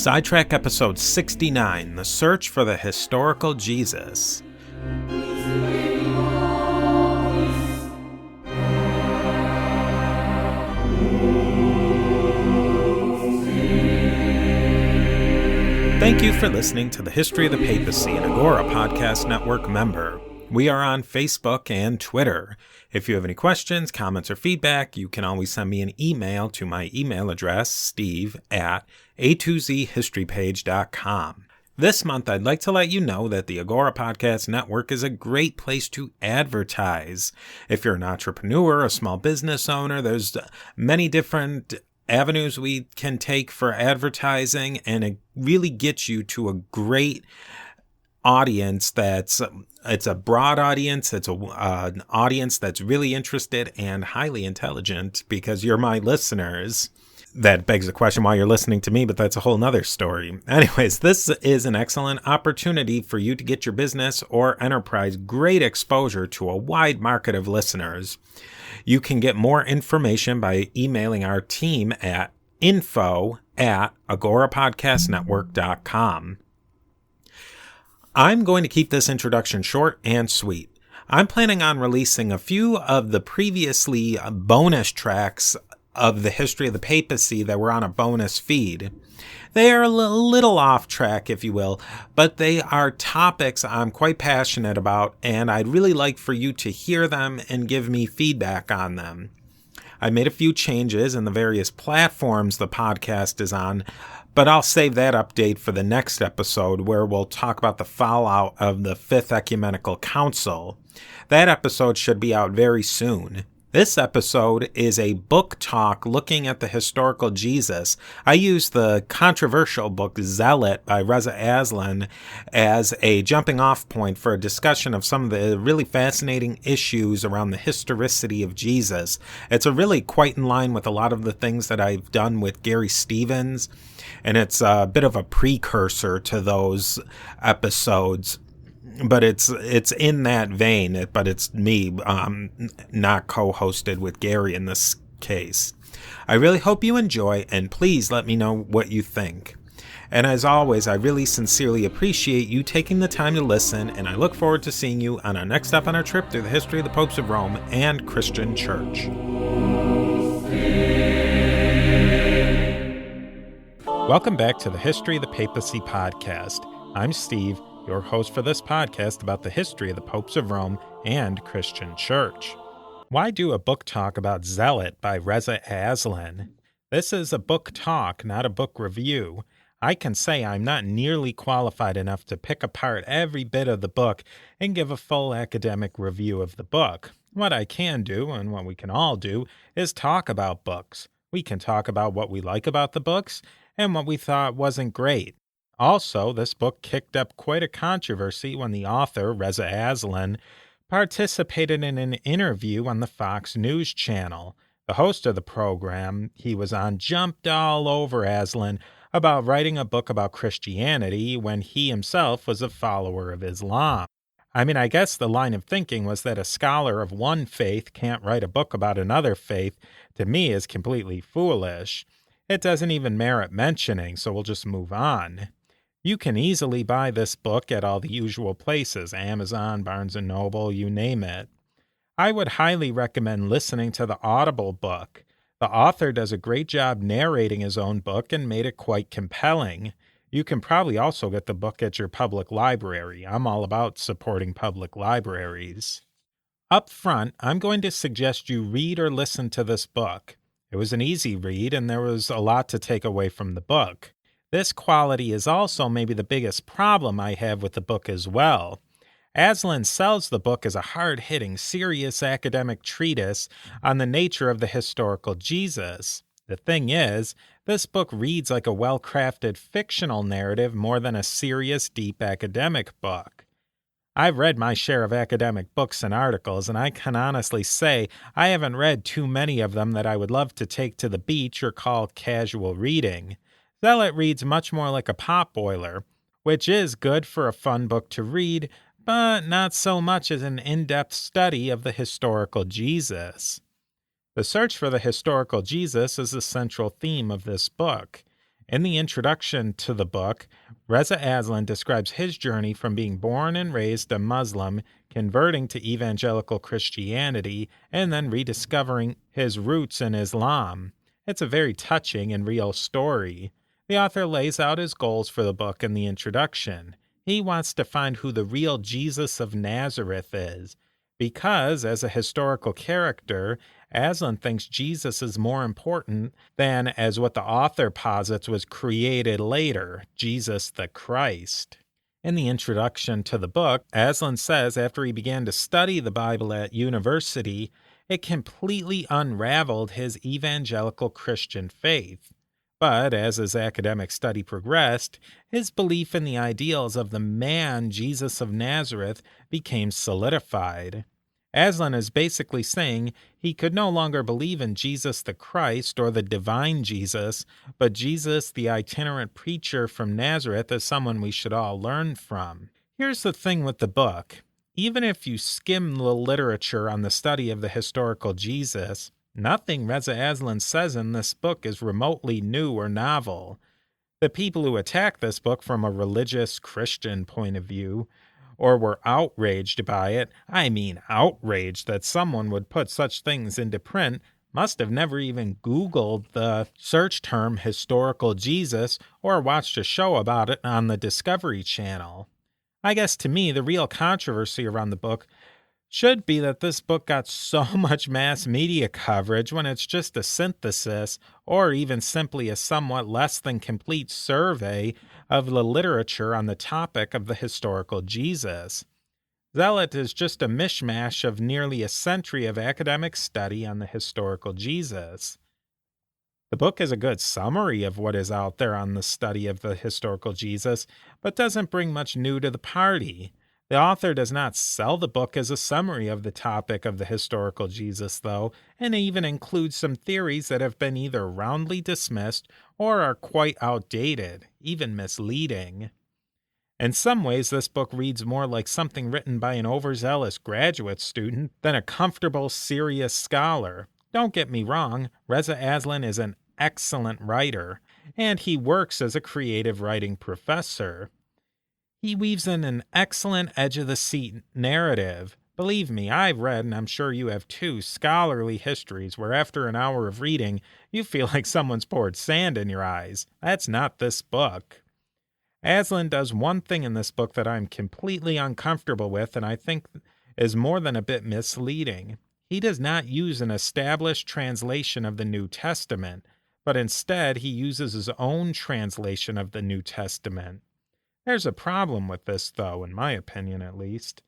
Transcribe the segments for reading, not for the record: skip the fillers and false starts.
Sidetrack episode 69, The Search for the Historical Jesus. Thank you for listening to the History of the Papacy, an Agora podcast network member. We are on Facebook and Twitter. If you have any questions, comments, or feedback, you can always send me an email to my email address, steve@a2zhistorypage.com. This month, I'd like to let you know that the Agora Podcast Network is a great place to advertise. If you're an entrepreneur, a small business owner, there's many different avenues we can take for advertising, and it really gets you to a great audience it's a broad audience. It's an audience that's really interested and highly intelligent because you're my listeners. That begs the question why you're listening to me, but that's a whole nother story. Anyways, this is an excellent opportunity for you to get your business or enterprise great exposure to a wide market of listeners. You can get more information by emailing our team at info@agorapodcastnetwork.com. I'm going to keep this introduction short and sweet. I'm planning on releasing a few of the previously bonus tracks of the history of the papacy that were on a bonus feed. They are a little off track, if you will, but they are topics I'm quite passionate about, and I'd really like for you to hear them and give me feedback on them. I made a few changes in the various platforms the podcast is on, but I'll save that update for the next episode where we'll talk about the fallout of the Fifth Ecumenical Council. That episode should be out very soon. This episode is a book talk looking at the historical Jesus. I use the controversial book Zealot by Reza Aslan as a jumping off point for a discussion of some of the really fascinating issues around the historicity of Jesus. It's really quite in line with a lot of the things that I've done with Gary Stevens, and it's a bit of a precursor to those episodes. But it's in that vein, but it's me, not co-hosted with Gary in this case. I really hope you enjoy, and please let me know what you think. And as always, I really sincerely appreciate you taking the time to listen, and I look forward to seeing you on our next step on our trip through the history of the popes of Rome and Christian Church. Welcome back to the History of the Papacy podcast. I'm Steve, your host for this podcast about the history of the popes of Rome and Christian Church. Why do a book talk about Zealot by Reza Aslan? This is a book talk, not a book review. I can say I'm not nearly qualified enough to pick apart every bit of the book and give a full academic review of the book. What I can do, and what we can all do, is talk about books. We can talk about what we like about the books and what we thought wasn't great. Also, this book kicked up quite a controversy when the author, Reza Aslan, participated in an interview on the Fox News channel. The host of the program he was on jumped all over Aslan about writing a book about Christianity when he himself was a follower of Islam. I guess the line of thinking was that a scholar of one faith can't write a book about another faith, to me is completely foolish. It doesn't even merit mentioning, so we'll just move on. You can easily buy this book at all the usual places, Amazon, Barnes & Noble, you name it. I would highly recommend listening to the Audible book. The author does a great job narrating his own book and made it quite compelling. You can probably also get the book at your public library. I'm all about supporting public libraries. Up front, I'm going to suggest you read or listen to this book. It was an easy read, and there was a lot to take away from the book. This quality is also maybe the biggest problem I have with the book as well. Aslan sells the book as a hard-hitting, serious academic treatise on the nature of the historical Jesus. The thing is, this book reads like a well-crafted fictional narrative more than a serious, deep academic book. I've read my share of academic books and articles, and I can honestly say I haven't read too many of them that I would love to take to the beach or call casual reading. Zealot reads much more like a potboiler, which is good for a fun book to read, but not so much as an in-depth study of the historical Jesus. The search for the historical Jesus is the central theme of this book. In the introduction to the book, Reza Aslan describes his journey from being born and raised a Muslim, converting to evangelical Christianity, and then rediscovering his roots in Islam. It's a very touching and real story. The author lays out his goals for the book in the introduction. He wants to find who the real Jesus of Nazareth is, because, as a historical character, Aslan thinks Jesus is more important than, as what the author posits was created later, Jesus the Christ. In the introduction to the book, Aslan says after he began to study the Bible at university, it completely unraveled his evangelical Christian faith. But as his academic study progressed, his belief in the ideals of the man Jesus of Nazareth became solidified. Aslan is basically saying he could no longer believe in Jesus the Christ or the divine Jesus, but Jesus the itinerant preacher from Nazareth as someone we should all learn from. Here's the thing with the book. Even if you skim the literature on the study of the historical Jesus, nothing Reza Aslan says in this book is remotely new or novel. The people who attack this book from a religious Christian point of view, or were outraged by it, I mean outraged that someone would put such things into print, must have never even Googled the search term historical Jesus or watched a show about it on the Discovery Channel. I guess to me, the real controversy around the book should be that this book got so much mass media coverage when it's just a synthesis or even simply a somewhat less than complete survey of the literature on the topic of the historical Jesus. Zealot is just a mishmash of nearly a century of academic study on the historical Jesus. The book is a good summary of what is out there on the study of the historical Jesus, but doesn't bring much new to the party. The author does not sell the book as a summary of the topic of the historical Jesus, though, and even includes some theories that have been either roundly dismissed or are quite outdated, even misleading. In some ways, this book reads more like something written by an overzealous graduate student than a comfortable, serious scholar. Don't get me wrong, Reza Aslan is an excellent writer, and he works as a creative writing professor. He weaves in an excellent edge-of-the-seat narrative. Believe me, I've read, and I'm sure you have too, scholarly histories where after an hour of reading, you feel like someone's poured sand in your eyes. That's not this book. Aslan does one thing in this book that I'm completely uncomfortable with, and I think is more than a bit misleading. He does not use an established translation of the New Testament, but instead he uses his own translation of the New Testament. There's a problem with this, though, in my opinion at least.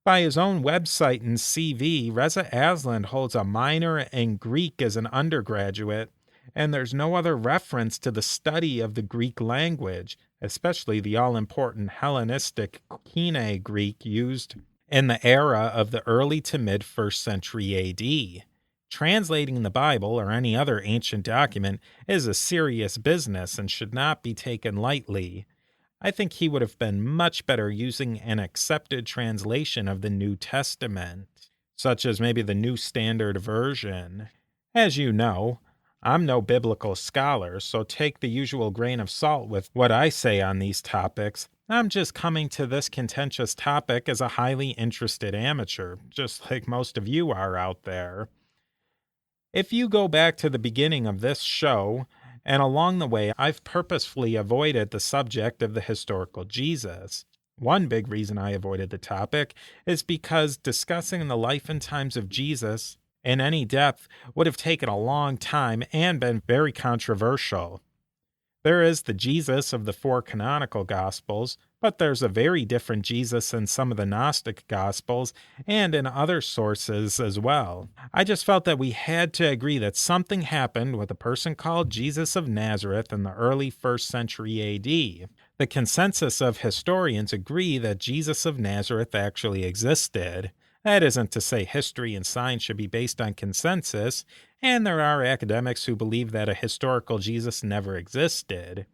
By his own website and CV, Reza Aslan holds a minor in Greek as an undergraduate, and there's no other reference to the study of the Greek language, especially the all-important Hellenistic Koine Greek used in the era of the early to mid-1st century AD. Translating the Bible or any other ancient document is a serious business and should not be taken lightly. I think he would have been much better using an accepted translation of the New Testament, such as maybe the New Standard Version. As you know, I'm no biblical scholar, so take the usual grain of salt with what I say on these topics. I'm just coming to this contentious topic as a highly interested amateur, just like most of you are out there. If you go back to the beginning of this show, and along the way, I've purposefully avoided the subject of the historical Jesus. One big reason I avoided the topic is because discussing the life and times of Jesus in any depth would have taken a long time and been very controversial. There is the Jesus of the 4 canonical Gospels, but there's a very different Jesus in some of the Gnostic Gospels and in other sources as well. I just felt that we had to agree that something happened with a person called Jesus of Nazareth in the early 1st century AD. The consensus of historians agree that Jesus of Nazareth actually existed. That isn't to say history and science should be based on consensus, and there are academics who believe that a historical Jesus never existed.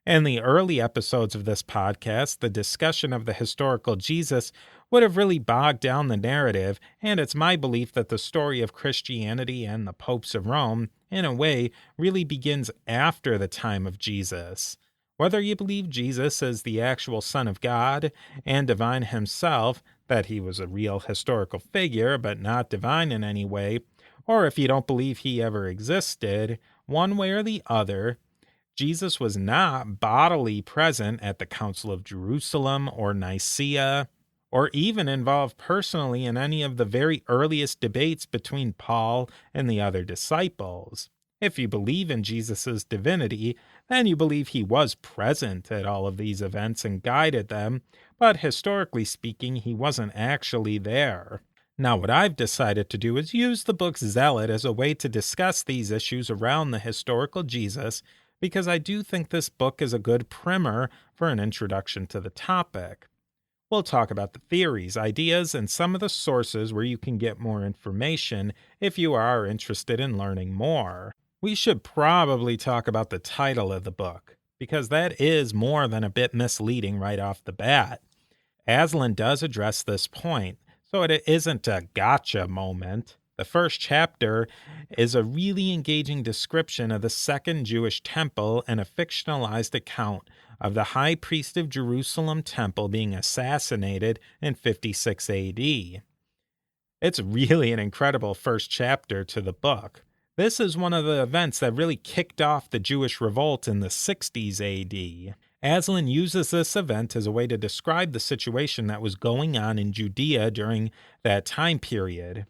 In the early episodes of this podcast, the discussion of the historical Jesus would have really bogged down the narrative, and it's my belief that the story of Christianity and the popes of Rome in a way, really begins after the time of Jesus. Whether you believe Jesus is the actual Son of God and divine himself, that he was a real historical figure but not divine in any way, or if you don't believe he ever existed, one way or the other, Jesus was not bodily present at the Council of Jerusalem or Nicaea, or even involved personally in any of the very earliest debates between Paul and the other disciples. If you believe in Jesus' divinity, then you believe he was present at all of these events and guided them, but historically speaking, he wasn't actually there. Now, what I've decided to do is use the book Zealot as a way to discuss these issues around the historical Jesus, because I do think this book is a good primer for an introduction to the topic. We'll talk about the theories, ideas, and some of the sources where you can get more information if you are interested in learning more. We should probably talk about the title of the book, because that is more than a bit misleading right off the bat. Aslan does address this point, so it isn't a gotcha moment. The first chapter is a really engaging description of the Second Jewish Temple and a fictionalized account of the high priest of Jerusalem temple being assassinated in 56 AD. It's really an incredible first chapter to the book. This is one of the events that really kicked off the Jewish revolt in the 60s AD. Aslan uses this event as a way to describe the situation that was going on in Judea during that time period.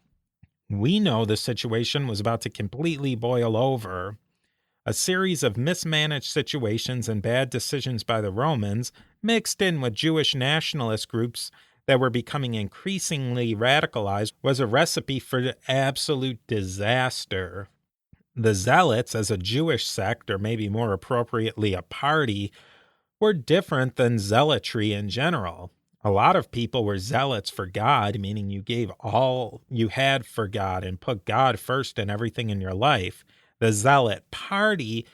We know the situation was about to completely boil over. A series of mismanaged situations and bad decisions by the Romans, mixed in with Jewish nationalist groups that were becoming increasingly radicalized, was a recipe for absolute disaster. The Zealots, as a Jewish sect, or maybe more appropriately a party, were different than zealotry in general. A lot of people were zealots for God, meaning you gave all you had for God and put God first in everything in your life. The Zealot party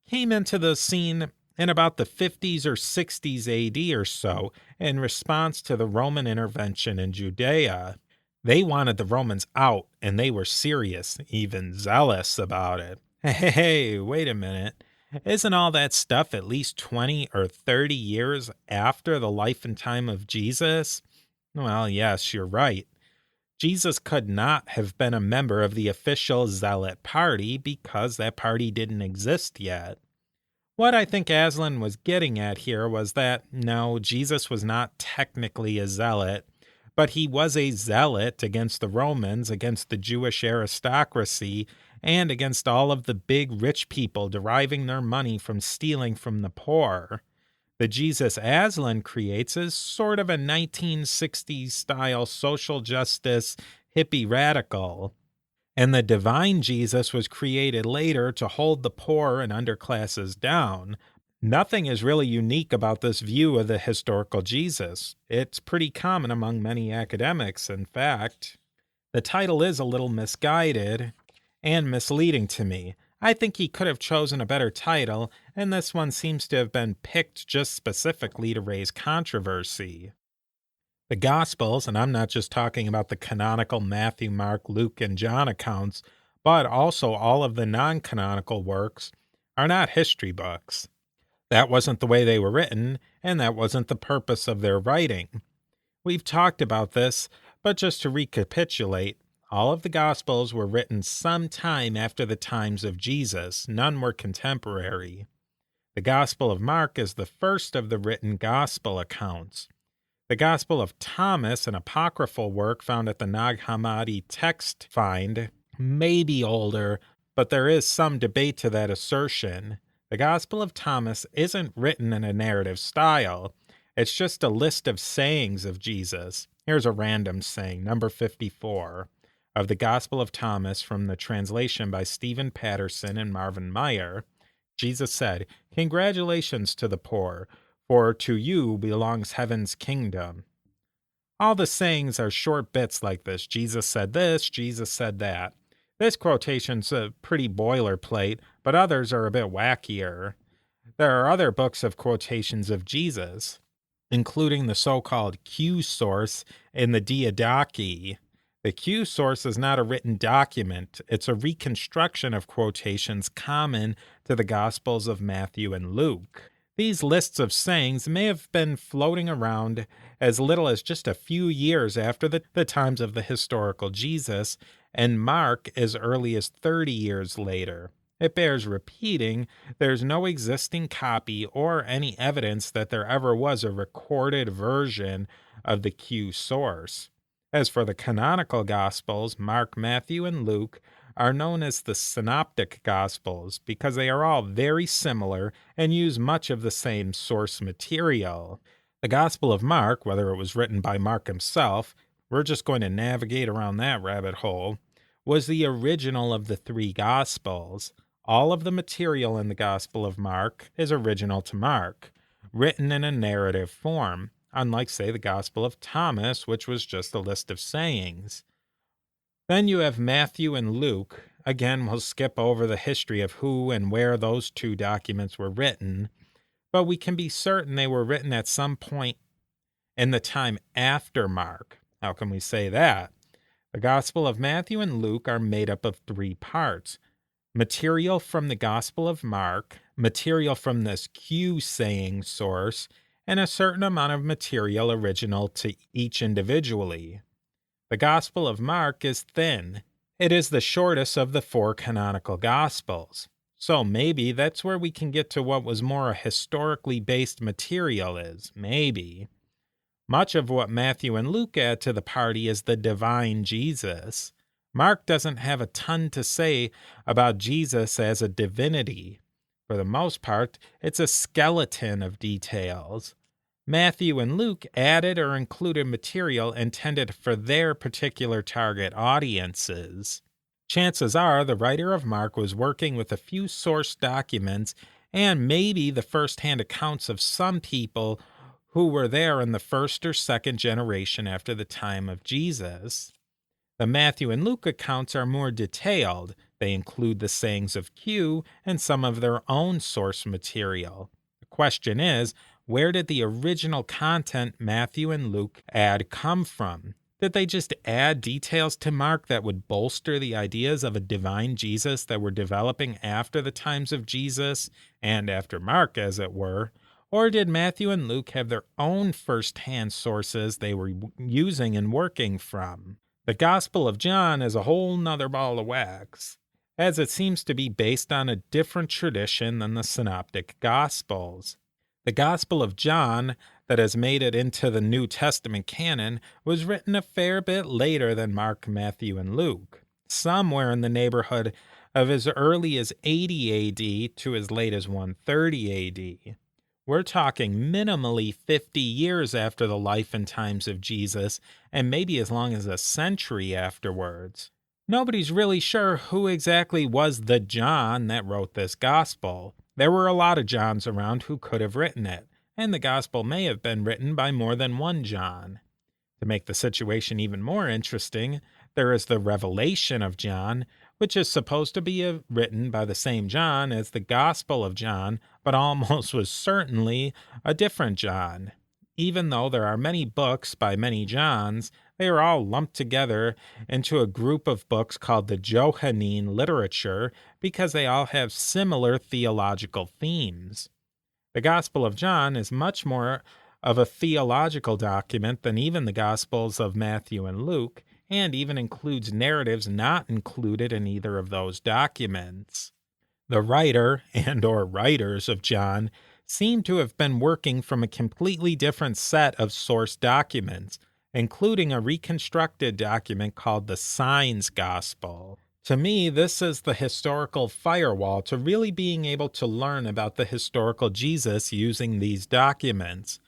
came into the scene in about the 50s or 60s AD or so in response to the Roman intervention in Judea. They wanted the Romans out, and they were serious, even zealous about it. Hey, wait a minute. Isn't all that stuff at least 20 or 30 years after the life and time of Jesus? Well, yes, you're right. Jesus could not have been a member of the official Zealot party because that party didn't exist yet. What I think Aslan was getting at here was that, no, Jesus was not technically a zealot, but he was a zealot against the Romans, against the Jewish aristocracy, and against all of the big rich people deriving their money from stealing from the poor. The Jesus Aslan creates is sort of a 1960s style social justice hippie radical. And the divine Jesus was created later to hold the poor and underclasses down. Nothing is really unique about this view of the historical Jesus. It's pretty common among many academics, in fact. The title is a little misguided and misleading to me. I think he could have chosen a better title, and this one seems to have been picked just specifically to raise controversy. The Gospels, and I'm not just talking about the canonical Matthew, Mark, Luke, and John accounts, but also all of the non-canonical works, are not history books. That wasn't the way they were written, and that wasn't the purpose of their writing. We've talked about this, but just to recapitulate, all of the Gospels were written some time after the times of Jesus. None were contemporary. The Gospel of Mark is the first of the written Gospel accounts. The Gospel of Thomas, an apocryphal work found at the Nag Hammadi text find, may be older, but there is some debate to that assertion. The Gospel of Thomas isn't written in a narrative style. It's just a list of sayings of Jesus. Here's a random saying, number 54, of the Gospel of Thomas from the translation by Stephen Patterson and Marvin Meyer. Jesus said, "Congratulations to the poor, for to you belongs heaven's kingdom." All the sayings are short bits like this. Jesus said this, Jesus said that. This quotation's a pretty boilerplate, but others are a bit wackier. There are other books of quotations of Jesus, including the so-called Q source in the Didache. The Q source is not a written document. It's a reconstruction of quotations common to the Gospels of Matthew and Luke. These lists of sayings may have been floating around as little as just a few years after the times of the historical Jesus, and Mark as early as 30 years later. It bears repeating, there's no existing copy or any evidence that there ever was a recorded version of the Q source. As for the canonical Gospels, Mark, Matthew, and Luke are known as the Synoptic Gospels because they are all very similar and use much of the same source material. The Gospel of Mark, whether it was written by Mark himself, we're just going to navigate around that rabbit hole, was the original of the three Gospels. All of the material in the Gospel of Mark is original to Mark, written in a narrative form, unlike, say, the Gospel of Thomas, which was just a list of sayings. Then you have Matthew and Luke. Again, we'll skip over the history of who and where those two documents were written, but we can be certain they were written at some point in the time after Mark. How can we say that? The Gospel of Matthew and Luke are made up of three parts. Material from the Gospel of Mark, material from this Q saying source, and a certain amount of material original to each individually. The Gospel of Mark is thin. It is the shortest of the four canonical Gospels. So maybe that's where we can get to what was more a historically based material is. Maybe. Much of what Matthew and Luke add to the party is the divine Jesus. Mark doesn't have a ton to say about Jesus as a divinity. For the most part, it's a skeleton of details. Matthew and Luke added or included material intended for their particular target audiences. Chances are the writer of Mark was working with a few source documents and maybe the first-hand accounts of some people who were there in the first or second generation after the time of Jesus. The Matthew and Luke accounts are more detailed. They include the sayings of Q and some of their own source material. The question is, where did the original content Matthew and Luke add come from? Did they just add details to Mark that would bolster the ideas of a divine Jesus that were developing after the times of Jesus and after Mark, as it were? Or did Matthew and Luke have their own first-hand sources they were using and working from? The Gospel of John is a whole nother ball of wax, as it seems to be based on a different tradition than the Synoptic Gospels. The Gospel of John, that has made it into the New Testament canon, was written a fair bit later than Mark, Matthew, and Luke, somewhere in the neighborhood of as early as 80 AD to as late as 130 AD. We're talking minimally 50 years after the life and times of Jesus, and maybe as long as a century afterwards. Nobody's really sure who exactly was the John that wrote this gospel. There were a lot of Johns around who could have written it, and the gospel may have been written by more than one John. To make the situation even more interesting, there is the Revelation of John, which is supposed to be written by the same John as the Gospel of John, but almost was certainly a different John. Even though there are many books by many Johns, they are all lumped together into a group of books called the Johannine literature because they all have similar theological themes. The Gospel of John is much more of a theological document than even the Gospels of Matthew and Luke, and even includes narratives not included in either of those documents. The writer and or writers of John seem to have been working from a completely different set of source documents, including a reconstructed document called the Signs Gospel. To me, this is the historical firewall to really being able to learn about the historical Jesus using these documents.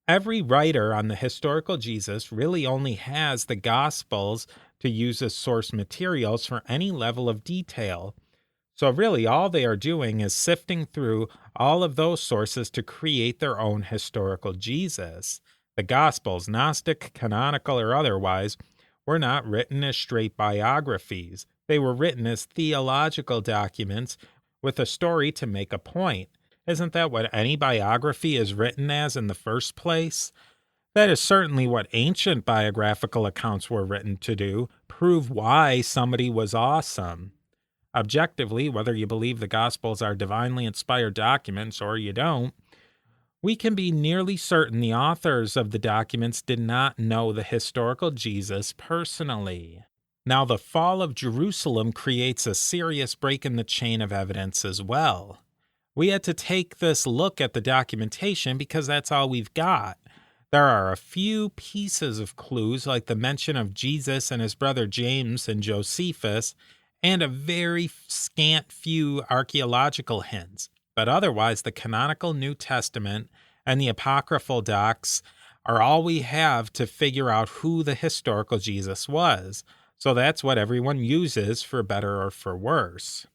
Every writer on the historical Jesus really only has the Gospels to use as source materials for any level of detail. So really all they are doing is sifting through all of those sources to create their own historical Jesus. The Gospels, Gnostic, canonical, or otherwise, were not written as straight biographies. They were written as theological documents with a story to make a point. Isn't that what any biography is written as in the first place? That is certainly what ancient biographical accounts were written to do, prove why somebody was awesome. Objectively, whether you believe the Gospels are divinely inspired documents or you don't, we can be nearly certain the authors of the documents did not know the historical Jesus personally. Now, the fall of Jerusalem creates a serious break in the chain of evidence as well. We had to take this look at the documentation because that's all we've got. There are a few pieces of clues, like the mention of Jesus and his brother James and Josephus, and a very scant few archaeological hints. But otherwise, the canonical New Testament and the apocryphal docs are all we have to figure out who the historical Jesus was. So that's what everyone uses, for better or for worse.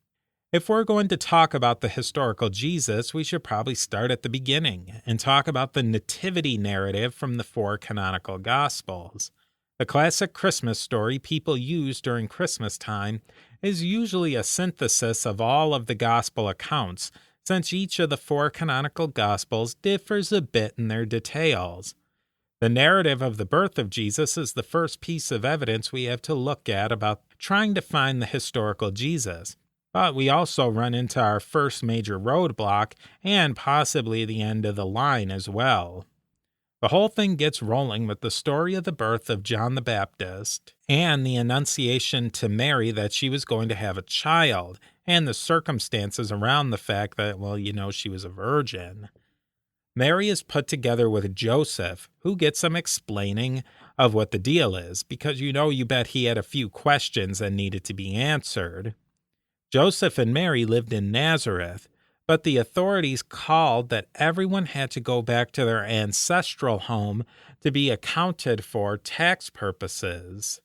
If we're going to talk about the historical Jesus, we should probably start at the beginning and talk about the nativity narrative from the 4 canonical Gospels. The classic Christmas story people use during Christmas time is usually a synthesis of all of the Gospel accounts, since each of the 4 canonical Gospels differs a bit in their details. The narrative of the birth of Jesus is the first piece of evidence we have to look at about trying to find the historical Jesus. But we also run into our first major roadblock and possibly the end of the line as well. The whole thing gets rolling with the story of the birth of John the Baptist and the annunciation to Mary that she was going to have a child, and the circumstances around the fact that, she was a virgin. Mary is put together with Joseph, who gets some explaining of what the deal is, because you bet he had a few questions that needed to be answered. Joseph and Mary lived in Nazareth, but the authorities called that everyone had to go back to their ancestral home to be accounted for tax purposes.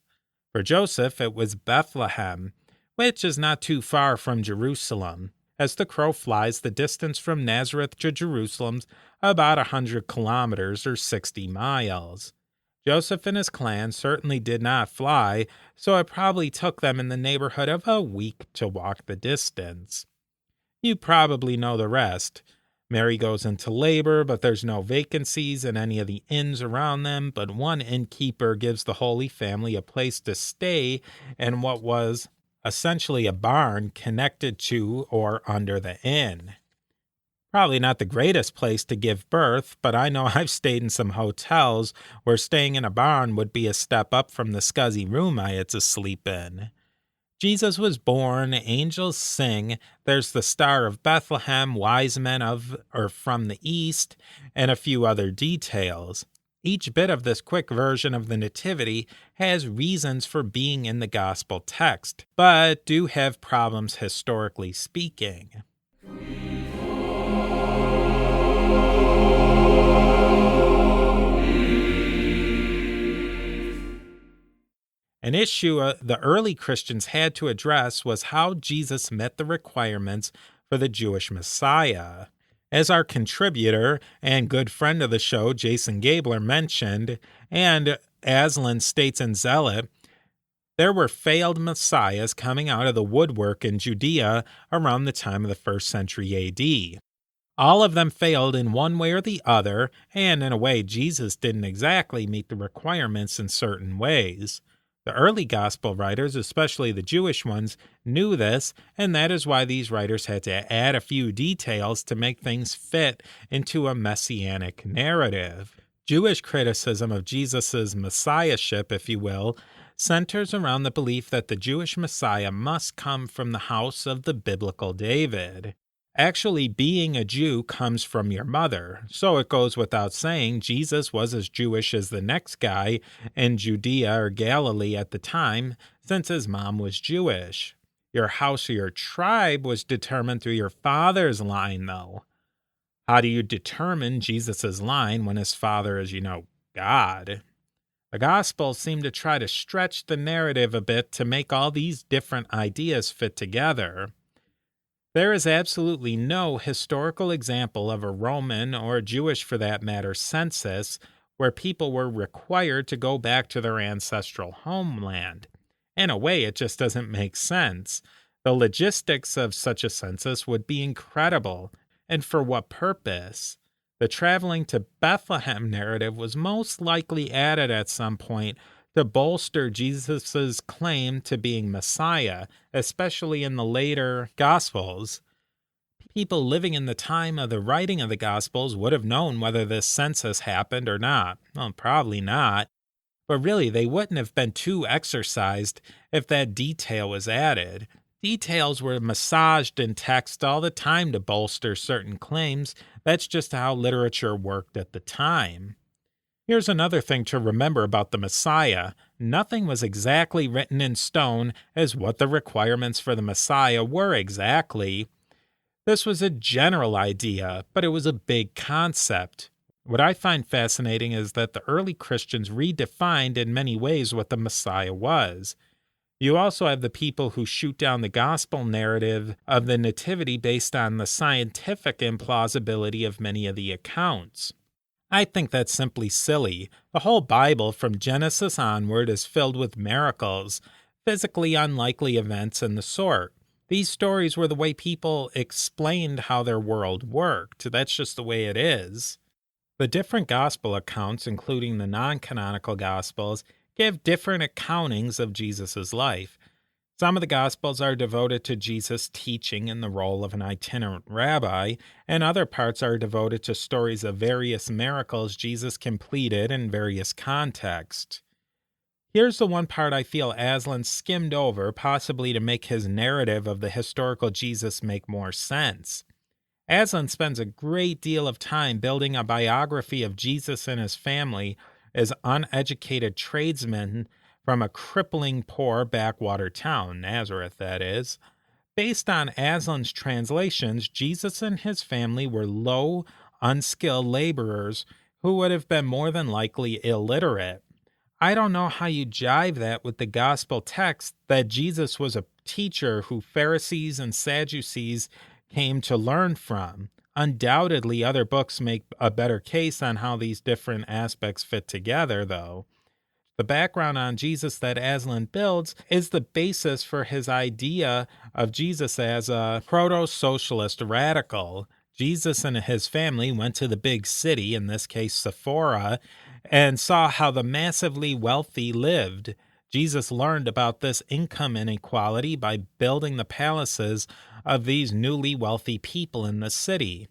For Joseph, it was Bethlehem, which is not too far from Jerusalem. As the crow flies, the distance from Nazareth to Jerusalem's about 100 kilometers or 60 miles. Joseph and his clan certainly did not fly, so it probably took them in the neighborhood of a week to walk the distance. You probably know the rest. Mary goes into labor, but there's no vacancies in any of the inns around them, but one innkeeper gives the Holy Family a place to stay in what was essentially a barn connected to or under the inn. Probably not the greatest place to give birth, but I know I've stayed in some hotels where staying in a barn would be a step up from the scuzzy room I had to sleep in. Jesus was born, angels sing, there's the Star of Bethlehem, wise men from the east, and a few other details. Each bit of this quick version of the Nativity has reasons for being in the Gospel text, but do have problems historically speaking. An issue the early Christians had to address was how Jesus met the requirements for the Jewish Messiah. As our contributor and good friend of the show, Jason Gabler, mentioned, and Aslan states in Zealot, there were failed messiahs coming out of the woodwork in Judea around the time of the 1st century A.D. All of them failed in one way or the other, and in a way Jesus didn't exactly meet the requirements in certain ways. The early gospel writers, especially the Jewish ones, knew this, and that is why these writers had to add a few details to make things fit into a messianic narrative. Jewish criticism of Jesus' messiahship, if you will, centers around the belief that the Jewish Messiah must come from the house of the biblical David. Actually, being a Jew comes from your mother, so it goes without saying Jesus was as Jewish as the next guy in Judea or Galilee at the time, since his mom was Jewish. Your house or your tribe was determined through your father's line, though. How do you determine Jesus' line when his father is, God? The Gospels seem to try to stretch the narrative a bit to make all these different ideas fit together. There is absolutely no historical example of a Roman, or Jewish for that matter, census where people were required to go back to their ancestral homeland. In a way, it just doesn't make sense. The logistics of such a census would be incredible, and for what purpose? The traveling to Bethlehem narrative was most likely added at some point to bolster Jesus' claim to being Messiah, especially in the later Gospels. People living in the time of the writing of the Gospels would have known whether this census happened or not. Well, probably not. But really, they wouldn't have been too exercised if that detail was added. Details were massaged in text all the time to bolster certain claims. That's just how literature worked at the time. Here's another thing to remember about the Messiah. Nothing was exactly written in stone as what the requirements for the Messiah were exactly. This was a general idea, but it was a big concept. What I find fascinating is that the early Christians redefined in many ways what the Messiah was. You also have the people who shoot down the gospel narrative of the Nativity based on the scientific implausibility of many of the accounts. I think that's simply silly. The whole Bible from Genesis onward is filled with miracles, physically unlikely events and the sort. These stories were the way people explained how their world worked. That's just the way it is. The different gospel accounts, including the non-canonical gospels, give different accountings of Jesus' life. Some of the Gospels are devoted to Jesus' teaching in the role of an itinerant rabbi, and other parts are devoted to stories of various miracles Jesus completed in various contexts. Here's the one part I feel Aslan skimmed over, possibly to make his narrative of the historical Jesus make more sense. Aslan spends a great deal of time building a biography of Jesus and his family as uneducated tradesmen from a crippling poor backwater town, Nazareth that is. Based on Aslan's translations, Jesus and his family were low, unskilled laborers who would have been more than likely illiterate. I don't know how you jive that with the gospel text that Jesus was a teacher who Pharisees and Sadducees came to learn from. Undoubtedly, other books make a better case on how these different aspects fit together, though. The background on Jesus that Aslan builds is the basis for his idea of Jesus as a proto-socialist radical. Jesus and his family went to the big city, in this case Sephora, and saw how the massively wealthy lived. Jesus learned about this income inequality by building the palaces of these newly wealthy people in the city.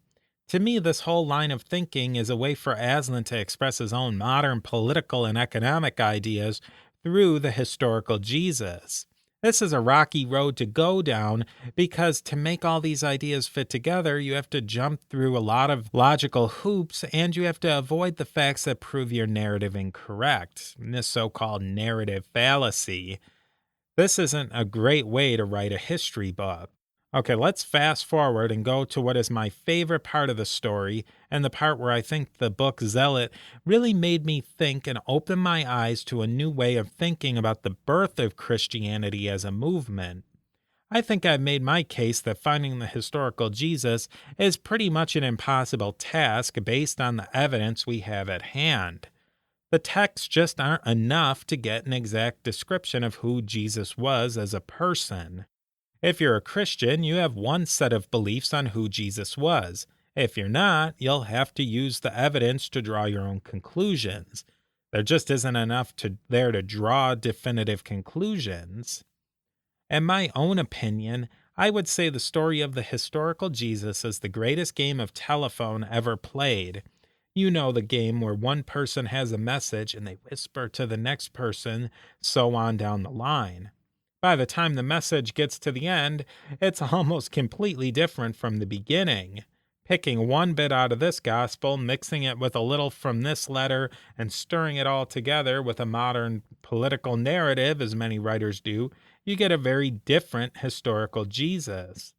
To me, this whole line of thinking is a way for Aslan to express his own modern political and economic ideas through the historical Jesus. This is a rocky road to go down because to make all these ideas fit together, you have to jump through a lot of logical hoops and you have to avoid the facts that prove your narrative incorrect, this so-called narrative fallacy. This isn't a great way to write a history book. Okay, let's fast forward and go to what is my favorite part of the story and the part where I think the book Zealot really made me think and open my eyes to a new way of thinking about the birth of Christianity as a movement. I think I've made my case that finding the historical Jesus is pretty much an impossible task based on the evidence we have at hand. The texts just aren't enough to get an exact description of who Jesus was as a person. If you're a Christian, you have one set of beliefs on who Jesus was. If you're not, you'll have to use the evidence to draw your own conclusions. There just isn't enough there to draw definitive conclusions. In my own opinion, I would say the story of the historical Jesus is the greatest game of telephone ever played. You know, the game where one person has a message and they whisper to the next person, so on down the line. By the time the message gets to the end, it's almost completely different from the beginning. Picking one bit out of this gospel, mixing it with a little from this letter, and stirring it all together with a modern political narrative, as many writers do, you get a very different historical Jesus.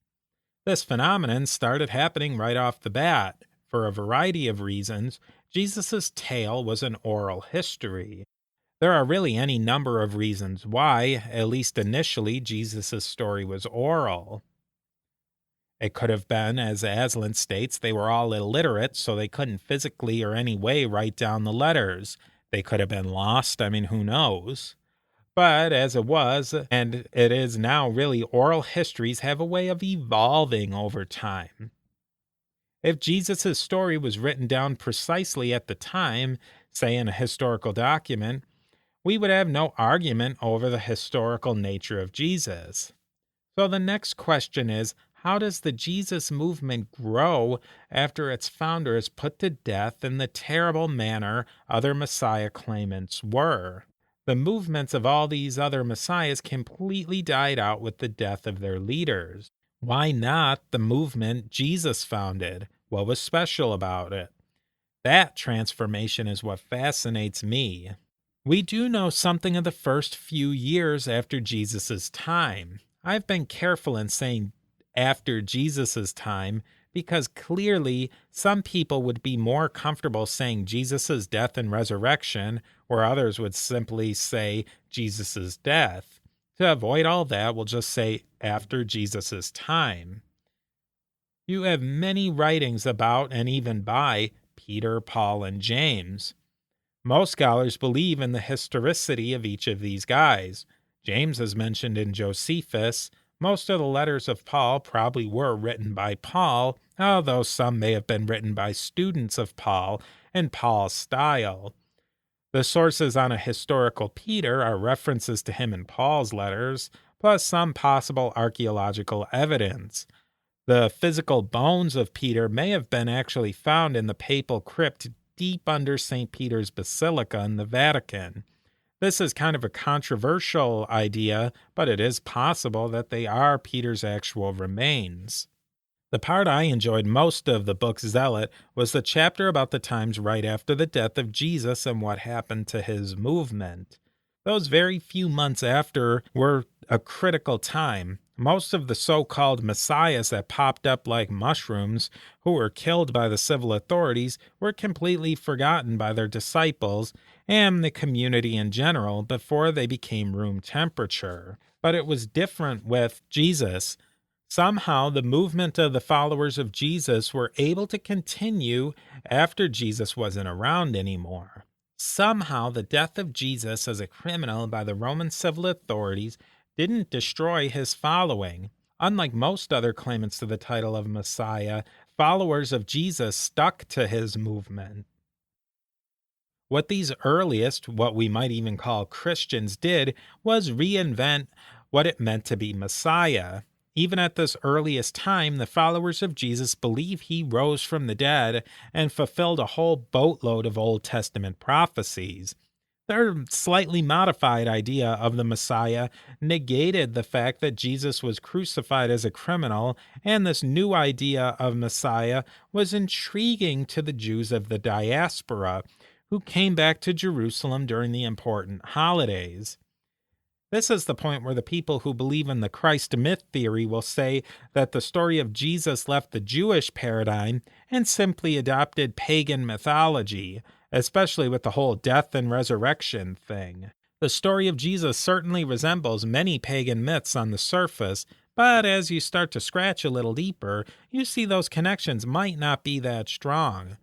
This phenomenon started happening right off the bat. For a variety of reasons, Jesus' tale was an oral history. There are really any number of reasons why, at least initially, Jesus' story was oral. It could have been, as Aslan states, they were all illiterate, so they couldn't physically or any way write down the letters. They could have been lost, who knows? But as it was, and it is now really, oral histories have a way of evolving over time. If Jesus' story was written down precisely at the time, say in a historical document, we would have no argument over the historical nature of Jesus. So the next question is, how does the Jesus movement grow after its founder is put to death in the terrible manner other Messiah claimants were? The movements of all these other Messiahs completely died out with the death of their leaders. Why not the movement Jesus founded? What was special about it? That transformation is what fascinates me. We do know something of the first few years after Jesus' time. I've been careful in saying after Jesus' time because clearly some people would be more comfortable saying Jesus' death and resurrection, or others would simply say Jesus' death. To avoid all that, we'll just say after Jesus' time. You have many writings about and even by Peter, Paul, and James. Most scholars believe in the historicity of each of these guys. James is mentioned in Josephus. Most of the letters of Paul probably were written by Paul, although some may have been written by students of Paul in Paul's style. The sources on a historical Peter are references to him in Paul's letters, plus some possible archaeological evidence. The physical bones of Peter may have been actually found in the papal crypt deep under St. Peter's Basilica in the Vatican. This is kind of a controversial idea, but it is possible that they are Peter's actual remains. The part I enjoyed most of the book Zealot was the chapter about the times right after the death of Jesus and what happened to his movement. Those very few months after were a critical time. Most of the so-called messiahs that popped up like mushrooms, who were killed by the civil authorities, were completely forgotten by their disciples and the community in general before they became room temperature. But it was different with Jesus. Somehow the movement of the followers of Jesus were able to continue after Jesus wasn't around anymore. Somehow the death of Jesus as a criminal by the Roman civil authorities didn't destroy his following. Unlike most other claimants to the title of Messiah, followers of Jesus stuck to his movement. What these earliest, what we might even call Christians, did was reinvent what it meant to be Messiah. Even at this earliest time, the followers of Jesus believe he rose from the dead and fulfilled a whole boatload of Old Testament prophecies. Their slightly modified idea of the Messiah negated the fact that Jesus was crucified as a criminal, and this new idea of Messiah was intriguing to the Jews of the diaspora, who came back to Jerusalem during the important holidays. This is the point where the people who believe in the Christ myth theory will say that the story of Jesus left the Jewish paradigm and simply adopted pagan mythology, especially with the whole death and resurrection thing. The story of Jesus certainly resembles many pagan myths on the surface, but as you start to scratch a little deeper, you see those connections might not be that strong.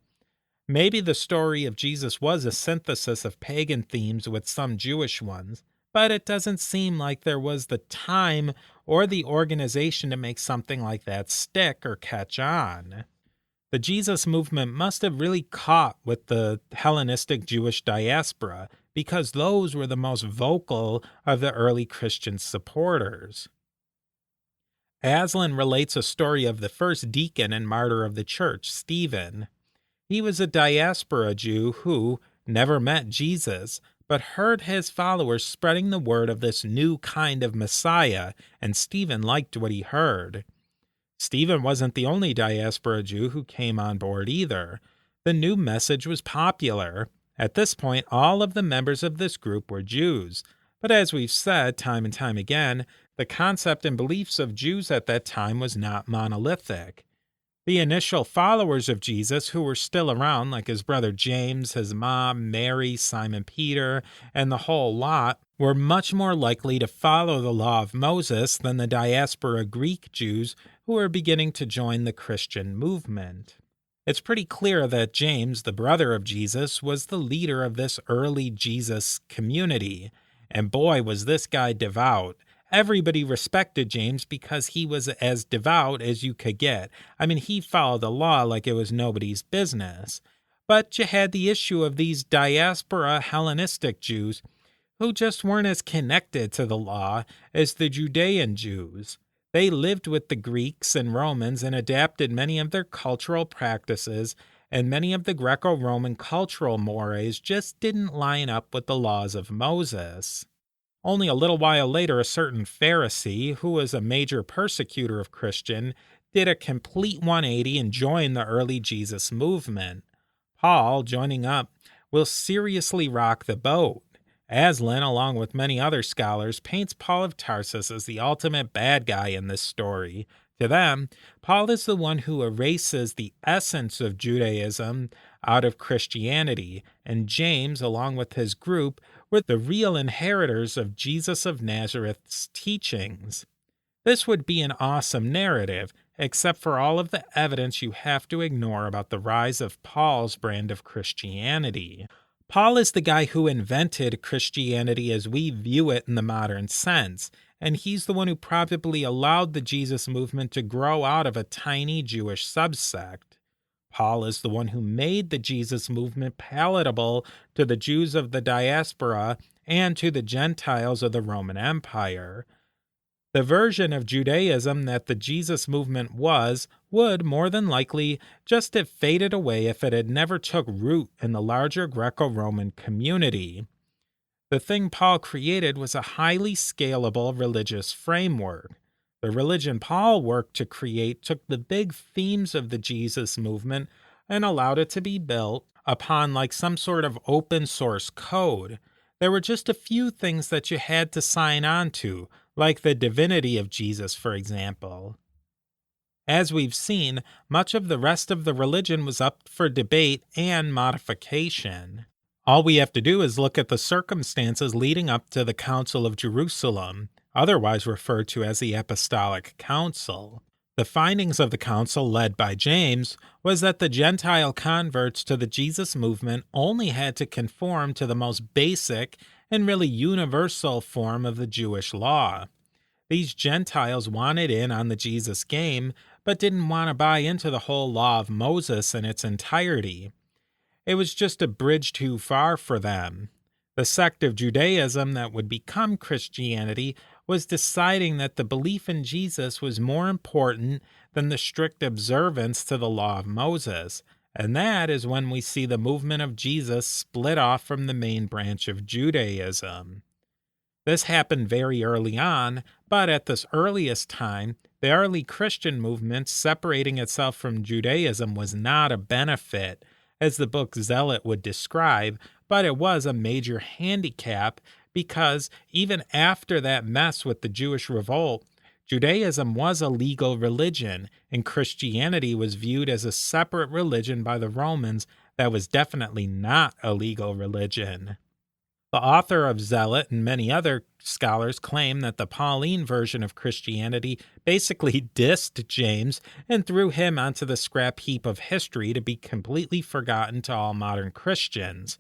Maybe the story of Jesus was a synthesis of pagan themes with some Jewish ones, but it doesn't seem like there was the time or the organization to make something like that stick or catch on. The Jesus movement must have really caught with the Hellenistic Jewish diaspora, because those were the most vocal of the early Christian supporters. Aslan relates a story of the first deacon and martyr of the church, Stephen. He was a diaspora Jew who never met Jesus, but heard his followers spreading the word of this new kind of Messiah, and Stephen liked what he heard. Stephen wasn't the only diaspora Jew who came on board either. The new message was popular. At this point, all of the members of this group were Jews. But as we've said time and time again, the concept and beliefs of Jews at that time was not monolithic. The initial followers of Jesus, who were still around, like his brother James, his mom, Mary, Simon Peter, and the whole lot, were much more likely to follow the law of Moses than the diaspora Greek Jews who were beginning to join the Christian movement. It's pretty clear that James, the brother of Jesus, was the leader of this early Jesus community, and boy was this guy devout, Everybody respected James because he was as devout as you could get. I mean, he followed the law like it was nobody's business. But you had the issue of these diaspora Hellenistic Jews who just weren't as connected to the law as the Judean Jews. They lived with the Greeks and Romans and adapted many of their cultural practices, and many of the Greco-Roman cultural mores just didn't line up with the laws of Moses. Only a little while later, a certain Pharisee, who was a major persecutor of Christian, did a complete 180 and joined the early Jesus movement. Paul, joining up, will seriously rock the boat. Aslan, along with many other scholars, paints Paul of Tarsus as the ultimate bad guy in this story. To them, Paul is the one who erases the essence of Judaism out of Christianity, and James, along with his group, were the real inheritors of Jesus of Nazareth's teachings. This would be an awesome narrative, except for all of the evidence you have to ignore about the rise of Paul's brand of Christianity. Paul is the guy who invented Christianity as we view it in the modern sense, and he's the one who probably allowed the Jesus movement to grow out of a tiny Jewish subsect. Paul is the one who made the Jesus movement palatable to the Jews of the diaspora and to the Gentiles of the Roman Empire. The version of Judaism that the Jesus movement would more than likely just have faded away if it had never took root in the larger Greco-Roman community. The thing Paul created was a highly scalable religious framework. The religion Paul worked to create took the big themes of the Jesus movement and allowed it to be built upon like some sort of open source code. There were just a few things that you had to sign on to, like the divinity of Jesus, for example. As we've seen, much of the rest of the religion was up for debate and modification. All we have to do is look at the circumstances leading up to the Council of Jerusalem, otherwise referred to as the Apostolic Council. The findings of the council, led by James, was that the Gentile converts to the Jesus movement only had to conform to the most basic and really universal form of the Jewish law. These Gentiles wanted in on the Jesus game, but didn't want to buy into the whole law of Moses in its entirety. It was just a bridge too far for them. The sect of Judaism that would become Christianity was deciding that the belief in Jesus was more important than the strict observance to the law of Moses, and that is when we see the movement of Jesus split off from the main branch of Judaism. This happened very early on, but at this earliest time, the early Christian movement separating itself from Judaism was not a benefit, as the book Zealot would describe, but it was a major handicap because even after that mess with the Jewish revolt, Judaism was a legal religion, and Christianity was viewed as a separate religion by the Romans that was definitely not a legal religion. The author of Zealot and many other scholars claim that the Pauline version of Christianity basically dissed James and threw him onto the scrap heap of history to be completely forgotten to all modern Christians.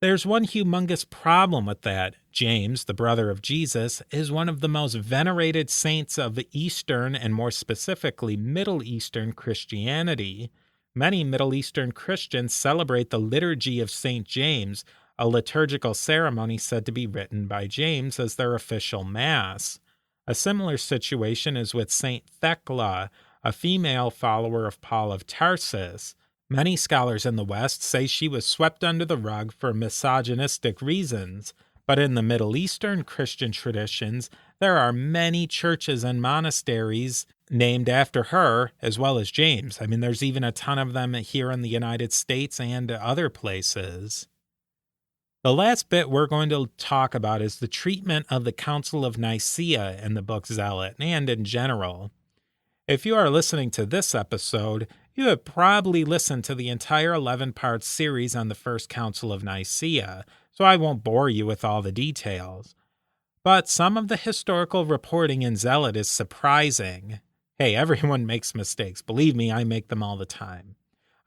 There's one humongous problem with that. James, the brother of Jesus, is one of the most venerated saints of Eastern and more specifically Middle Eastern Christianity. Many Middle Eastern Christians celebrate the Liturgy of St. James, a liturgical ceremony said to be written by James as their official mass. A similar situation is with St. Thecla, a female follower of Paul of Tarsus. Many scholars in the West say she was swept under the rug for misogynistic reasons, but in the Middle Eastern Christian traditions, there are many churches and monasteries named after her, as well as James. I mean, there's even a ton of them here in the United States and other places. The last bit we're going to talk about is the treatment of the Council of Nicaea in the book Zealot, and in general. If you are listening to this episode, you have probably listened to the entire 11-part series on the First Council of Nicaea, so I won't bore you with all the details. But some of the historical reporting in Zealot is surprising. Hey, everyone makes mistakes. Believe me, I make them all the time.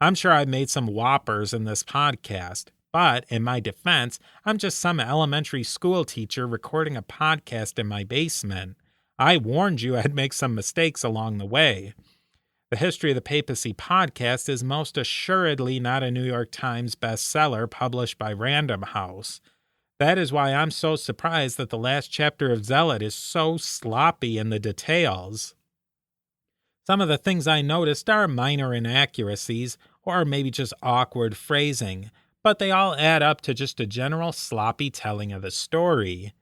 I'm sure I've made some whoppers in this podcast, But, in my defense, I'm just some elementary school teacher recording a podcast in my basement. I warned you I'd make some mistakes along the way. The History of the Papacy podcast is most assuredly not a New York Times bestseller published by Random House. That is why I'm so surprised that the last chapter of Zealot is so sloppy in the details. Some of the things I noticed are minor inaccuracies, or maybe just awkward phrasing, but they all add up to just a general sloppy telling of the story.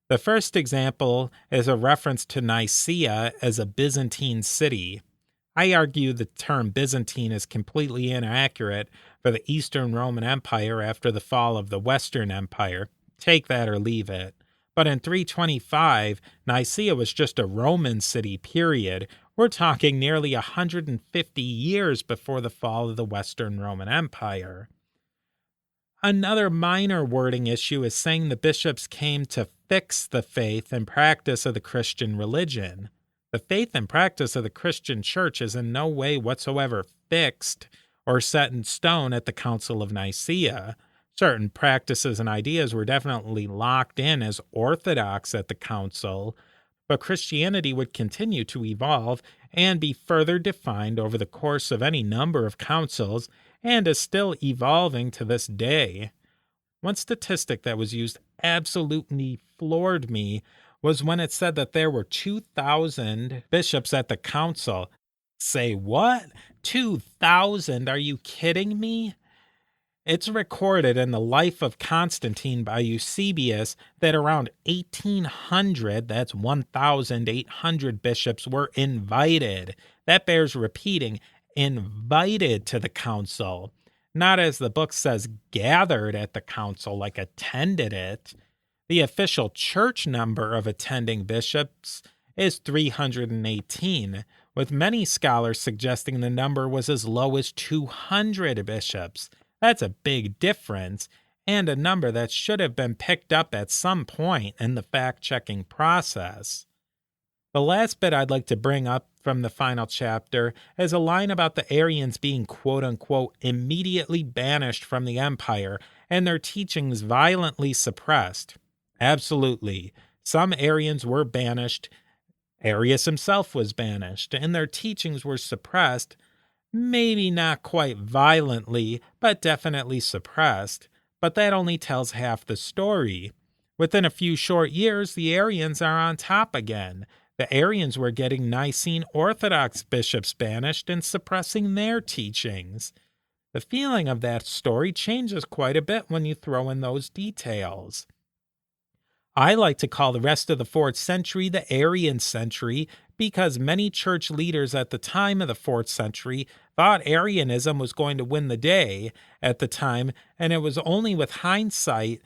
The first example is a reference to Nicaea as a Byzantine city. I argue the term Byzantine is completely inaccurate for the Eastern Roman Empire after the fall of the Western Empire. Take that or leave it. But in 325, Nicaea was just a Roman city, period. We're talking nearly 150 years before the fall of the Western Roman Empire. Another minor wording issue is saying the bishops came to fix the faith and practice of the Christian religion. The faith and practice of the Christian church is in no way whatsoever fixed or set in stone at the Council of Nicaea. Certain practices and ideas were definitely locked in as orthodox at the council, but Christianity would continue to evolve and be further defined over the course of any number of councils, and is still evolving to this day. One statistic that was used absolutely floored me was when it said that there were 2,000 bishops at the council. Say what? 2,000? Are you kidding me? It's recorded in the Life of Constantine by Eusebius that around 1,800, that's 1,800 bishops, were invited. That bears repeating, invited to the council. Not, as the book says, gathered at the council, like attended it. The official church number of attending bishops is 318, with many scholars suggesting the number was as low as 200 bishops. That's a big difference, and a number that should have been picked up at some point in the fact-checking process. The last bit I'd like to bring up from the final chapter is a line about the Arians being quote-unquote immediately banished from the empire and their teachings violently suppressed. Absolutely. Some Arians were banished. Arius himself was banished, and their teachings were suppressed. Maybe not quite violently, but definitely suppressed. But that only tells half the story. Within a few short years, the Arians are on top again. The Arians were getting Nicene Orthodox bishops banished and suppressing their teachings. The feeling of that story changes quite a bit when you throw in those details. I like to call the rest of the 4th century the Arian century because many church leaders at the time of the 4th century thought Arianism was going to win the day at the time, and it was only with hindsight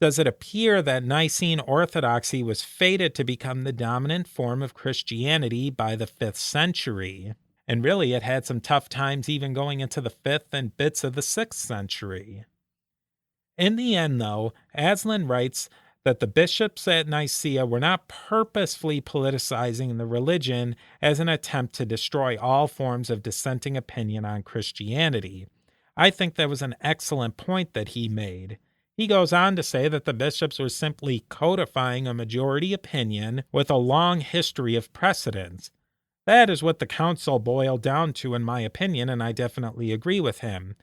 does it appear that Nicene Orthodoxy was fated to become the dominant form of Christianity by the 5th century. And really, it had some tough times even going into the 5th and bits of the 6th century. In the end, though, Aslan writes that the bishops at Nicaea were not purposefully politicizing the religion as an attempt to destroy all forms of dissenting opinion on Christianity. I think that was an excellent point that he made. He goes on to say that the bishops were simply codifying a majority opinion with a long history of precedence. That is what the council boiled down to, in my opinion, and I definitely agree with him.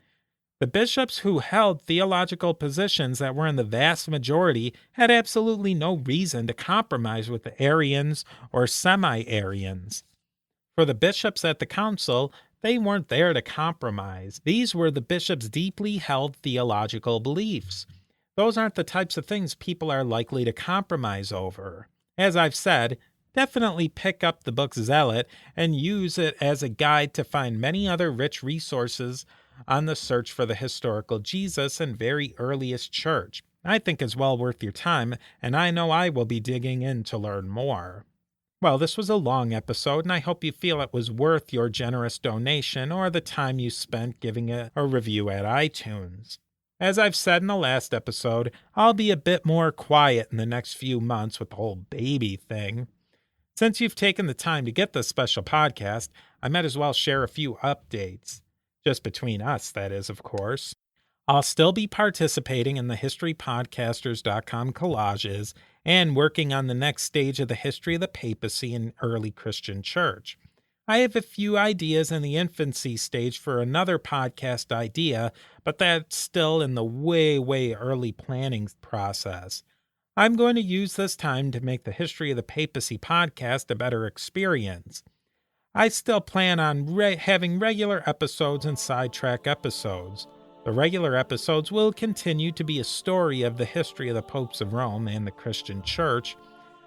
The bishops who held theological positions that were in the vast majority had absolutely no reason to compromise with the Arians or semi-Arians. For the bishops at the council, they weren't there to compromise. These were the bishops' deeply held theological beliefs. Those aren't the types of things people are likely to compromise over. As I've said, definitely pick up the book Zealot and use it as a guide to find many other rich resources on the search for the historical Jesus and very earliest church. I think is well worth your time, and I know I will be digging in to learn more. Well, this was a long episode, and I hope you feel it was worth your generous donation or the time you spent giving it a review at iTunes. As I've said in the last episode, I'll be a bit more quiet in the next few months with the whole baby thing. Since you've taken the time to get this special podcast, I might as well share a few updates. Just between us, that is, of course. I'll still be participating in the historypodcasters.com collages and working on the next stage of the history of the papacy and early Christian church. I have a few ideas in the infancy stage for another podcast idea, but that's still in the way early planning process. I'm going to use this time to make the History of the Papacy podcast a better experience. I still plan on having regular episodes and Sidetrack episodes. The regular episodes will continue to be a story of the history of the popes of Rome and the Christian church,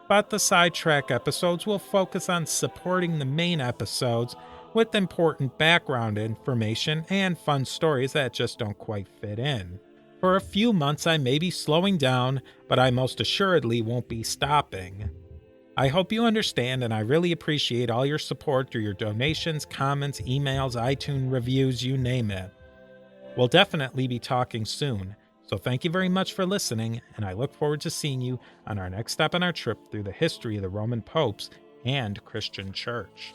but the Sidetrack episodes will focus on supporting the main episodes with important background information and fun stories that just don't quite fit in. For a few months I may be slowing down, but I most assuredly won't be stopping. I hope you understand, and I really appreciate all your support through your donations, comments, emails, iTunes reviews, you name it. We'll definitely be talking soon, so thank you very much for listening, and I look forward to seeing you on our next step on our trip through the history of the Roman popes and Christian church.